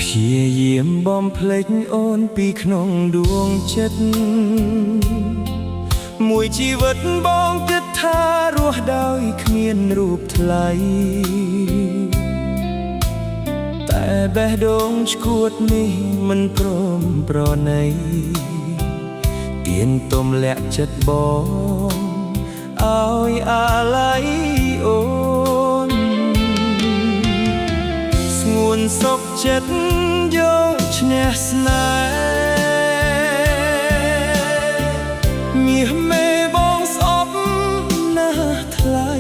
ព្យាយាមបំភ្លេចអូនពីក្នុងដួងចិត្តមួយជីវិតបងគិតថារស់ដោយគ្មានរូបថ្លៃតែបេះដូងឆ្កួតនេះមិនព្រមប្រណីទៀនទុំលាក់ចិត្តបងឲ្យអាឡ័យអូនស្ងួនសុខចិត្តយកឈ្នះស្នេហ៍មាសមេបងស្អប់ណាស់ថ្លៃ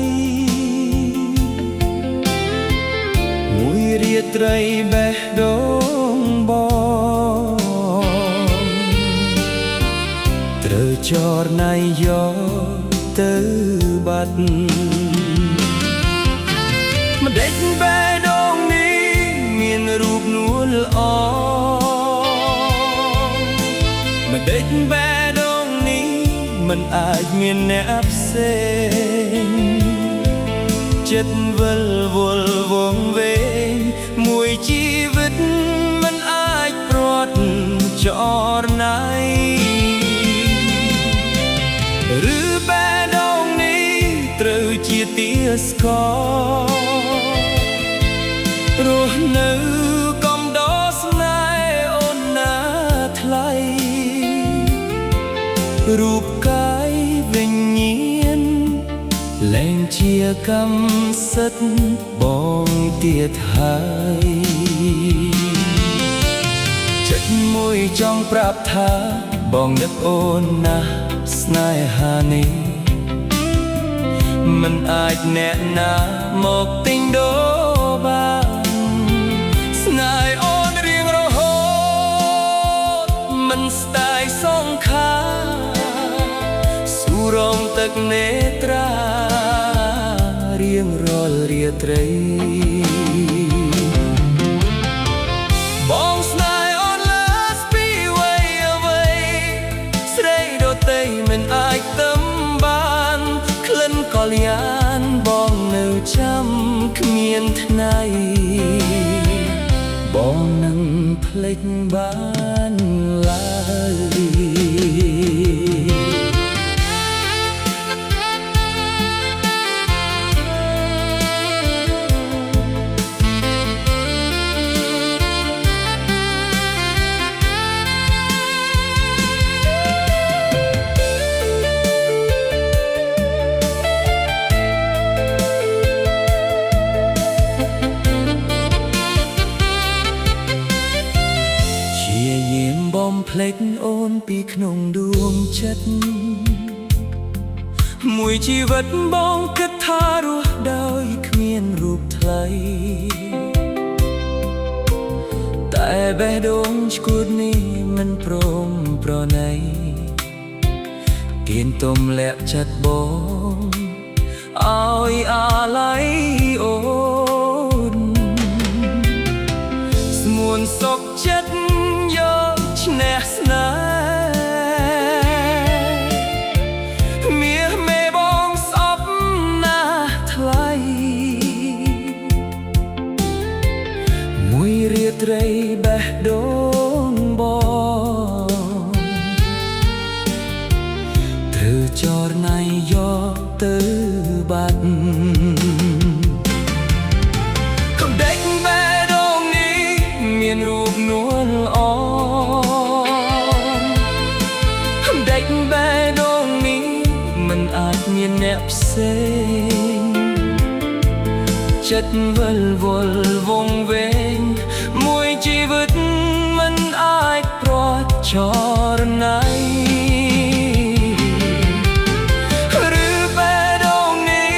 មួយរាត្រីបេះដូងបងត្រូវចរណៃយកទៅបាត់ម្ដេចបេះដូងនេះមានរូបនួនល្អម្ដេចបេះដូងនេះមិនអាចមានអ្នកផ្សេងចិត្តវិលវល់វង្វេងមួយជីវិតមិនអាចព្រាត់ចរណៃឬបេះដូងនេះត្រូវជាទាស្កររស់នៅកំដរស្នេហ៍អូនណាថ្លៃរូបកាយវិញ្ញាណលែងជាកម្មសិទ្ធិបងទៀតហើយចិត្តមួយចង់ប្រាប់ថាបងនឹកអូនណាស់ស្នេហានេះមិនអាចអ្នកណាមកទិញដូរបានស្នេហ៍អូនរៀងរហូតមិនស្ដាយសងខារងទឹកនេត្រារៀងរាល់រាត្រីបងស្នេហ៍អូនលើសពីអ្វីស្រីដទៃមិនអាចទឹមបានក្លិនក៏លៀនបងនៅចាំគ្មានថ្ងៃបងនឹងភ្លេចបានឡើយបំភ្លេចអូនពីក្នុងដួងចិត្តមួយជីវិតបងគិតថារស់ដោយគ្មានរូបថ្លៃតែបេះដូងឆ្កួតនេះមិនព្រមប្រណីទៀនទុំលាក់ចិត្តបងឲ្យអាឡ័យអូនស្ងួនសុខចិត្តឈ្នះស្នេហ៍មាសមេបងស្អប់ណាស់ថ្លៃមួយរាត្រីបេះដូងបងត្រូវចរណៃយកទៅបាត់កំដេចបេះដូងនេះមានរូបនួនល្អបេះដូងនេះមិនអាចមានអ្នកផ្សេងចិត្តវិលវល់វង្វេងមួយជីវិតមិនអាចព្រាត់ចរណៃឬបេះដូងនេះ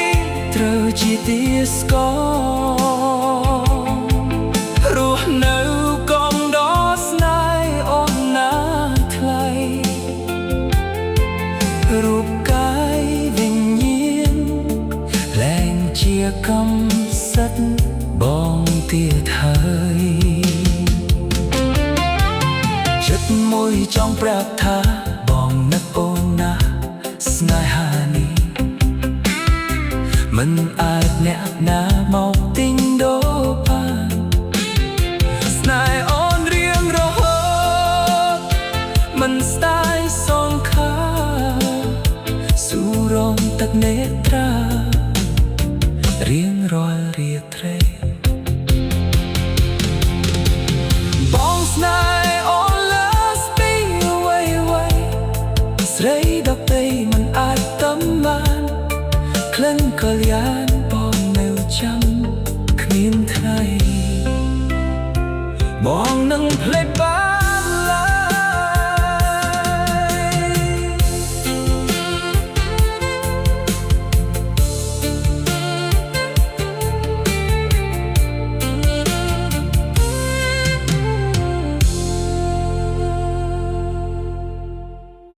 ត្រូវជាទាស្កររស់នៅកំដរស្នេហ៍ ចិត្តមួយចង់ប្រាប់ថាបងនឹកអូនណាស់ស្នេហានេះមិនអាចអ្នកណាមកទិញដូរបានស្នេហ៍អូនរៀងរហូតមិនស្ដាយសងខាស៊ូរំទឹកនេត្រារៀងរាល់រាត្រីបងស្នេហ៍អូនលើស្ទីអ្វីស្រីដតីមិនអាចតំបានក្លិនកល្យា